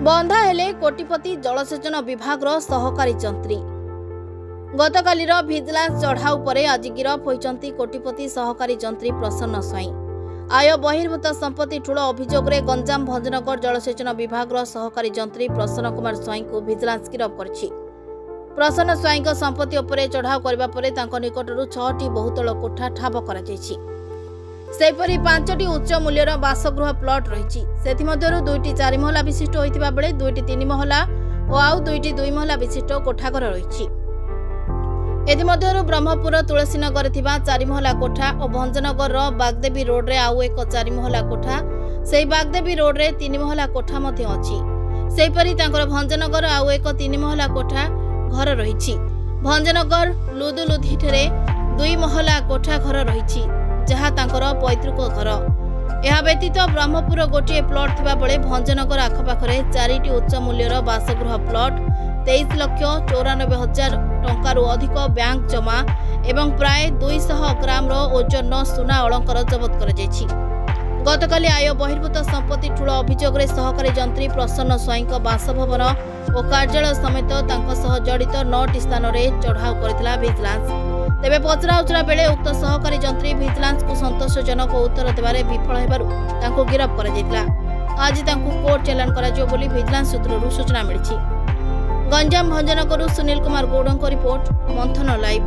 बंधा हेले कोटिपति जलसेचन विभाग सहकारी जंत्री। गतकालीर भिजिलांस चढ़ाऊ पर आज गिरफ होइचंती कोटिपति सहकारी जंत्री प्रसन्न स्वाई। आय बहिर्भूत संपत्ति ठूल अभियोग रे गंजाम भंजनगर जलसेचन विभाग सहकारी जंत्री प्रसन्न कुमार स्वाई को भिजिलांस गिरफ करछि। प्रसन्न स्वाई संपत्ति उपरे चढ़ाऊ करबा परे तांको निकटरू 6टी बहुतल कोठा ठाब करा जायछि। सेपरी 5टी उच्च मूल्यर बासगृह प्लॉट रही। सेथिमध्यरु 2टी 4 महला विशिष्ट होइतिबा बेले 2टी 3 महला और आउ 2टी 2 महला विशिष्ट कोठाघर रही। एथिमध्यरु ब्रह्मपुर तुलसीनगर थिबा 4 महला कोठा और भंजनगर बागदेवी रोड रे आउ एक 4 महला कोठा, सेही बागदेवी रोड रे 3 महला कोठा मध्ये अछि। सेपरी तांकर भंजनगर आउ एक 3 महला कोठा घर रही। भंजनगर लुदुलुधी ठेरे 2 महला कोठा घर रही, जहा तांकर पैतृक घर। यह व्यतीत ब्रह्मपुर गोटे प्लॉट थिबा बेले भंजनगर आखपाखरे 4टी उच्च मूल्यर बासगृह प्लॉट, 23,94,000 टंकारु अधिक बैंक जमा एवं प्राय 200 ग्राम ओजन सुना अलंकार जबत कर जायछि। गतकाली आय बहिर्भूत संपत्ति ठूल अभियोग रे सहकारी जंत्री प्रसन्न स्वाई बासभवन और कार्यालय समेत तांको सह जड़ित 9टी स्थान रे चढ़ाऊ करथिला भिजिलांस। तेबे पचराउचरा बेले उक्त सहकारी जंत्री भिजिलांस को संतोषजनक उत्तर देबारे विफल हेबारु तांको गिरफ करा जायतिला। आज तांको कोर्ट चालान करा जियो बोली भिजिलांस सूत्ररु सूचना मिलिछि। गंजाम भंजनगरु सुनील कुमार गौड़ों रिपोर्ट, मंथन लाइव।